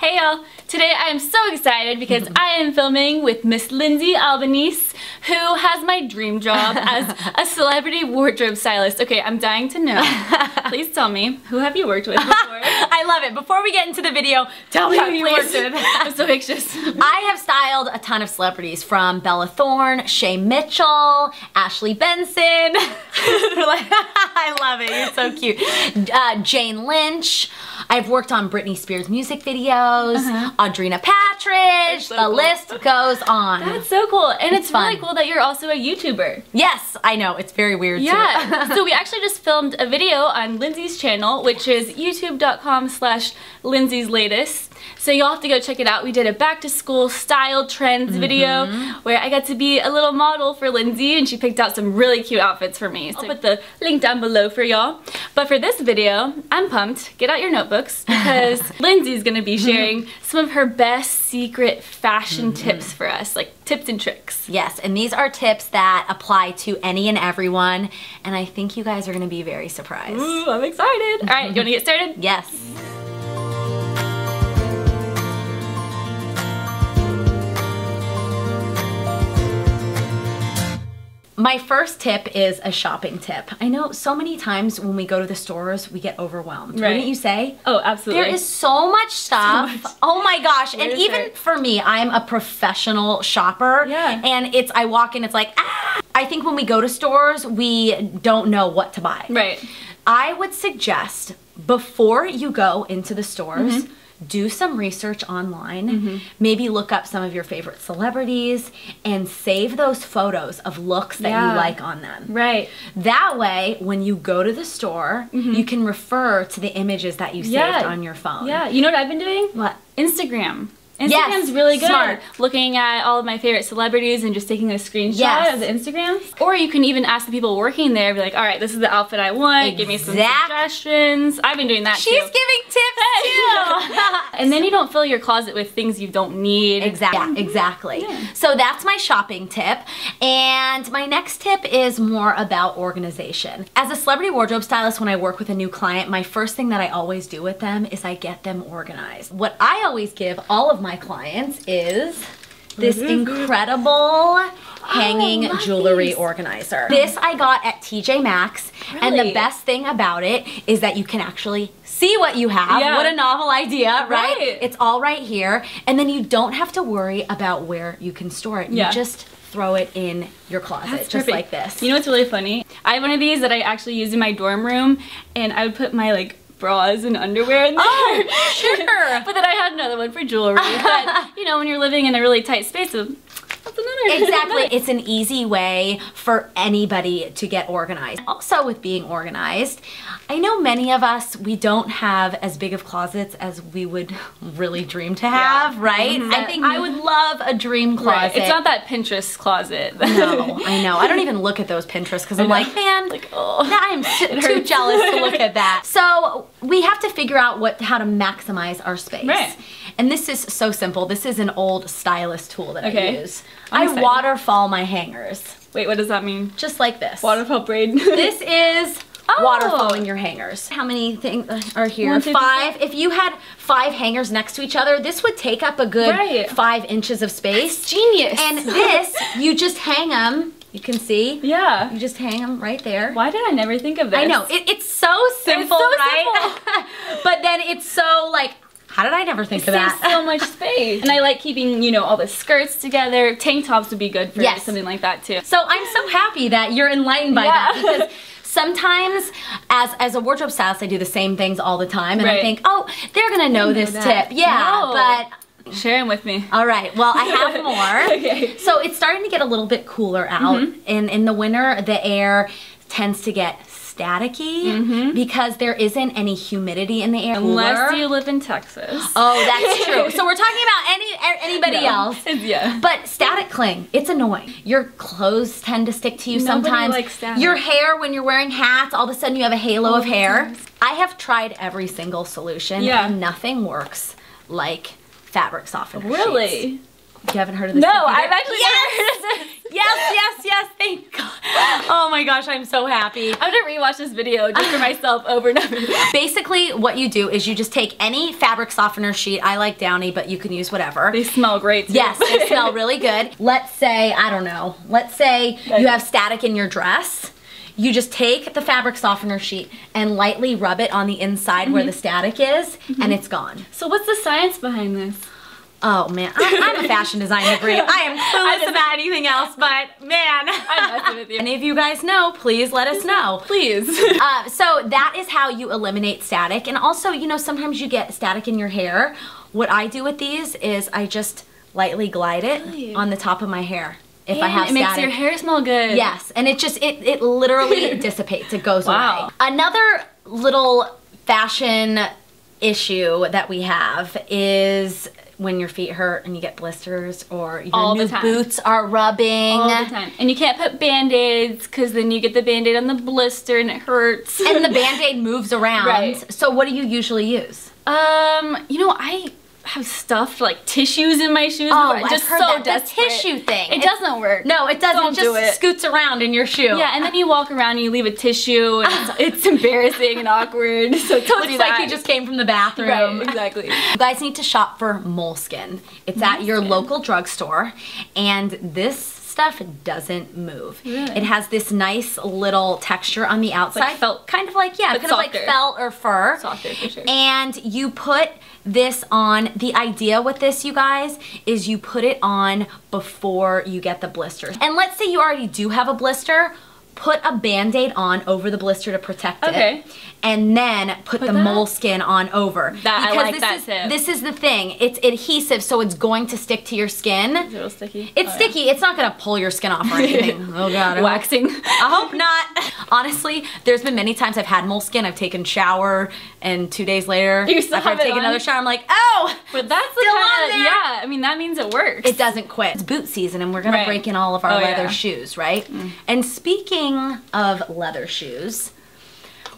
Hey y'all! Today I am so excited because I am filming with Miss Lindsay Albanese, who has my dream job as a celebrity wardrobe stylist. Okay, I'm dying to know. Please tell me, who have you worked with before? I love it. Before we get into the video, tell me who you worked with. I'm so anxious. I have styled a ton of celebrities, from Bella Thorne, Shay Mitchell, Ashley Benson. I love it. You're so cute. Jane Lynch. I've worked on Britney Spears music videos, Audrina Patridge, So the cool. list goes on. That's so cool. And it's fun. really cool that you're also a YouTuber. Yes, I know. It's very weird too. Yeah. So we actually just filmed a video on Lindsay's channel, which is youtube.com/Lindsay's Latest. So you'll have to go check it out. We did a back to school style trends video where I got to be a little model for Lindsay and she picked out some really cute outfits for me. So I'll put the link down below for y'all. But for this video, I'm pumped. Get out your notebooks because Lindsay's gonna be sharing some of her best secret fashion tips for us, like tips and tricks. Yes, and these are tips that apply to any and everyone, and I think you guys are gonna be very surprised. Ooh, I'm excited. All right, you wanna get started? Yes. My first tip is a shopping tip. I know so many times when we go to the stores, we get overwhelmed. Right. Wouldn't you say? Oh, absolutely. There is so much stuff. So much. Oh my gosh. And Where's even it? for me, I'm a professional shopper. Yeah. And I walk in, it's like, ah! I think when we go to stores, we don't know what to buy. Right. I would suggest before you go into the stores, do some research online, maybe look up some of your favorite celebrities and save those photos of looks that you like on them. Right. That way, when you go to the store, you can refer to the images that you saved on your phone. Yeah. You know what I've been doing? What? Instagram. Instagram's Yes, really good. smart. Looking at all of my favorite celebrities and just taking a screenshot of the Instagram. Or you can even ask the people working there, be like, all right, this is the outfit I want. Give me some suggestions. I've been doing that She's too. giving tips too. And then you don't fill your closet with things you don't need. Exactly. Yeah, exactly. Yeah. So that's my shopping tip. And my next tip is more about organization. As a celebrity wardrobe stylist, when I work with a new client, my first thing that I always do with them is I get them organized. What I always give all of my clients is this incredible hanging jewelry organizer. This I got at TJ Maxx, and the best thing about it is that you can actually see what you have. Yeah. What a novel idea, right? Right. It's all right here, and then you don't have to worry about where you can store it. Yeah. You just throw it in your closet, That's just perfect. like this. You know what's really funny? I have one of these that I actually use in my dorm room, and I would put my bras and underwear in there. Oh, sure. But then I had another one for jewelry. But you know, when you're living in a really tight space, that's another. Exactly. It's an easy way for anybody to get organized. Also, with being organized, I know many of us, we don't have as big of closets as we would really dream to have, right? I think I would love a dream closet. Right. It's not that Pinterest closet. No, I know. I don't even look at those Pinterest because I'm like, man, I'm too jealous to look at that. So we have to figure out how to maximize our space. Right. And this is so simple. This is an old stylist tool that I use. I'm I excited. waterfall my hangers. Wait, what does that mean? Just like this. Waterfall braid. This is Oh. waterfalling your hangers. How many things are here? 1, 2, 3, 5. If you had 5 hangers next to each other, this would take up a good 5 inches of space. That's genius. And this, you just hang them. You can see. Yeah. You just hang them right there. Why did I never think of this? I know. It's so simple, right? But then it's so how did I never think of that? Saves so much space. And I like keeping, you know, all the skirts together. Tank tops would be good for something like that too. So I'm so happy that you're enlightened by that, because sometimes as a wardrobe stylist, I do the same things all the time, and I think, oh, they're gonna know this tip. Yeah, but share them with me. all right, well, I have more. Okay. So it's starting to get a little bit cooler out. In the winter, the air tends to get staticky because there isn't any humidity in the air. Unless you live in Texas. Oh, that's true. So we're talking about anybody else. Yeah. But static cling, it's annoying. Your clothes tend to stick to you sometimes. Likes static. Your hair, when you're wearing hats, all of a sudden you have a halo of hair. I have tried every single solution and nothing works like fabric softener sheets. Really? You haven't heard of this? No, tip either? I've actually never heard of this. Yes, thank God. Oh my gosh, I'm so happy. I'm gonna rewatch this video just for myself over and over. Basically, what you do is you just take any fabric softener sheet. I like Downy, but you can use whatever. They smell great too. Yes, they smell really good. Let's say, I don't know, let's say you have static in your dress. You just take the fabric softener sheet and lightly rub it on the inside where the static is, and it's gone. So what's the science behind this? Oh man, I'm a fashion design degree. I am clueless about anything else, but man. I'm messing with you. Any of you guys know, please let us know. Please. So that is how you eliminate static. And also, you know, sometimes you get static in your hair. What I do with these is I just lightly glide it on the top of my hair. If I have static. It makes your hair smell good. Yes, and it just, it literally dissipates. It goes away. Another little fashion issue that we have is when your feet hurt and you get blisters or your new boots are rubbing. All the time. And you can't put Band-Aids because then you get the Band-Aid on the blister and it hurts. And the Band-Aid moves around. Right. So what do you usually use? You know, I have stuffed like tissues in my shoes. Oh, I'm just I've heard so that. desperate. The tissue thing. It doesn't work. No, it doesn't. Don't it just do it. scoots around in your shoe. Yeah, and then you walk around and you leave a tissue and it's embarrassing and awkward. So don't Looks do that. like you just came from the bathroom. Right, exactly. You guys need to shop for Moleskin. It's at your local drugstore, and this stuff doesn't move. Really? It has this nice little texture on the outside. Like felt. Kind of like, yeah, but kind of like felt or fur. Softer for sure. And you put this on. The idea with this, you guys, is you put it on before you get the blisters. And let's say you already do have a blister, put a Band-Aid on over the blister to protect it. And then put the Moleskin on over. I like that tip. This is the thing. It's adhesive, so it's going to stick to your skin. Is it real sticky? It's sticky. It's not gonna pull your skin off or anything. Oh God. Waxing. I hope not. Honestly, there's been many times I've had moleskin. I've taken shower, and 2 days later, you still after have I've taken another shower, I'm like, oh, but that's still on there. Yeah, I mean that means it works. It doesn't quit. It's boot season, and we're gonna break in all of our leather shoes, right? And speaking of leather shoes,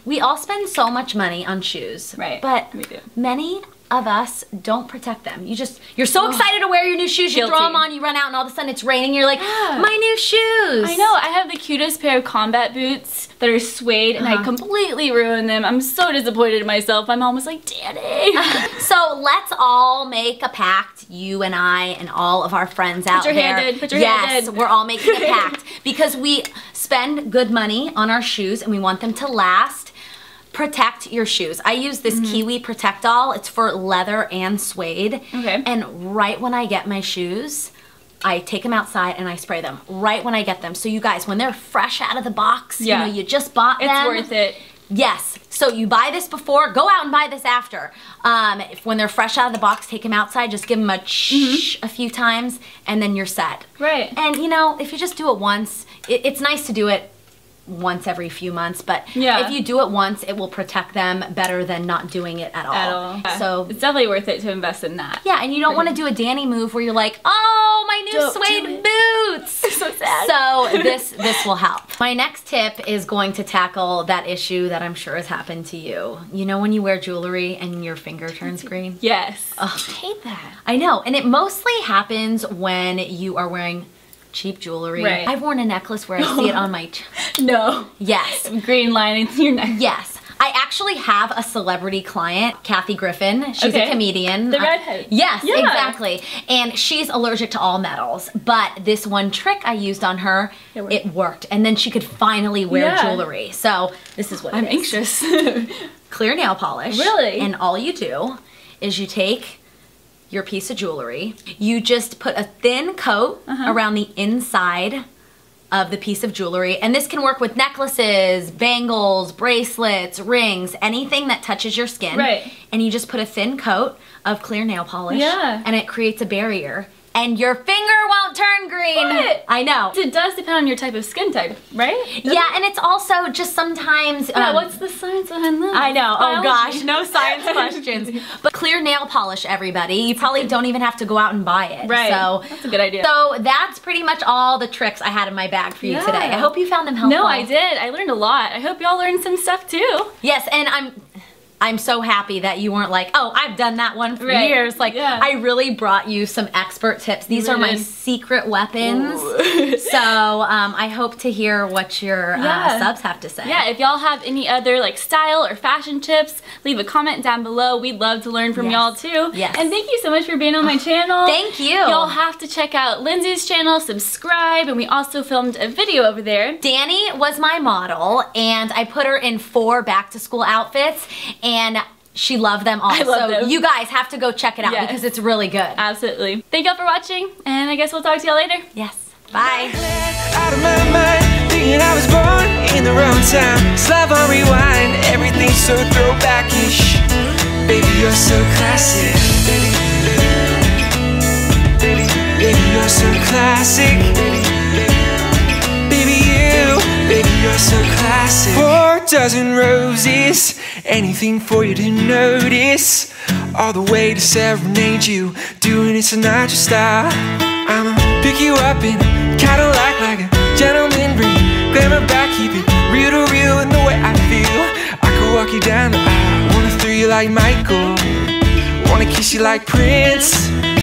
we all spend so much money on shoes, right? But we do. Many of us don't protect them. You're so excited to wear your new shoes, you throw them on, you run out, and all of a sudden it's raining, you're like, my new shoes. I know, I have the cutest pair of combat boots that are suede, and I completely ruined them. I'm so disappointed in myself. My mom was like, Dani. So let's all make a pact, you and I and all of our friends out there. Put your hand in, put your hand in. Yes, we're all making a pact because we spend good money on our shoes and we want them to last. Protect your shoes. I use this Kiwi Protect All. It's for leather and suede. Okay. And right when I get my shoes, I take them outside and I spray them right when I get them. So you guys, when they're fresh out of the box, you know, you just bought them. It's worth it. Yes. So you buy this before, go out and buy this after. When they're fresh out of the box, take them outside, just give them a a few times, and then you're set. Right. And you know, if you just do it once, it's nice to do it once every few months, but if you do it once, it will protect them better than not doing it at all. Yeah. So it's definitely worth it to invest in that. Yeah, and you don't want to do a Dani move where you're like, oh, my new suede boots. So sad. So this will help. My next tip is going to tackle that issue that I'm sure has happened to you. You know when you wear jewelry and your finger turns green? Yes. Ugh. I hate that. I know, and it mostly happens when you are wearing cheap jewelry. Right. I've worn a necklace where I see it on my... No. Yes. Green line in your neck. Yes. I actually have a celebrity client, Kathy Griffin. She's a comedian. The redhead. Yes, exactly. And she's allergic to all metals. But this one trick I used on her, it worked. And then she could finally wear jewelry. So this is what it is. I'm anxious. Clear nail polish. Really? And all you do is you take your piece of jewelry, you just put a thin coat around the inside of the piece of jewelry, and this can work with necklaces, bangles, bracelets, rings, anything that touches your skin. Right. And you just put a thin coat of clear nail polish, and it creates a barrier, and your finger won't turn green. What? I know. It does depend on your type of skin type, right? And it's also just sometimes... Yeah, what's the science behind that? I know. Oh gosh, no science questions. But clear nail polish, everybody. You probably don't even have to go out and buy it. Right. So that's a good idea. So that's pretty much all the tricks I had in my bag for you today. I hope you found them helpful. No, I did. I learned a lot. I hope y'all learned some stuff too. Yes, and I'm so happy that you weren't like, oh, I've done that one for years. Like, I really brought you some expert tips. These are my secret weapons. So I hope to hear what your subs have to say. Yeah, if y'all have any other like style or fashion tips, leave a comment down below. We'd love to learn from y'all too. Yes. And thank you so much for being on my channel. Thank you. Y'all have to check out Lindsay's channel, subscribe, and we also filmed a video over there. Dani was my model, and I put her in 4 back-to-school outfits, and she loved them all. I love them. You guys have to go check it out because it's really good. Absolutely. Thank y'all for watching, and I guess we'll talk to y'all later. Yes. Bye. Out of my mind, thinking I was born in the wrong time. Slave on rewind, everything's so throwback-ish. Baby, you're so classic. Baby, you're so classic. Baby, you're so classic. 4 dozen roses, anything for you to notice. All the way to serenade you, doing it Sinatra style. I'ma pick you up in Cadillac like a gentleman ring. Glamour back, keep it real to real in the way I feel. I could walk you down the aisle, wanna throw you like Michael, wanna kiss you like Prince.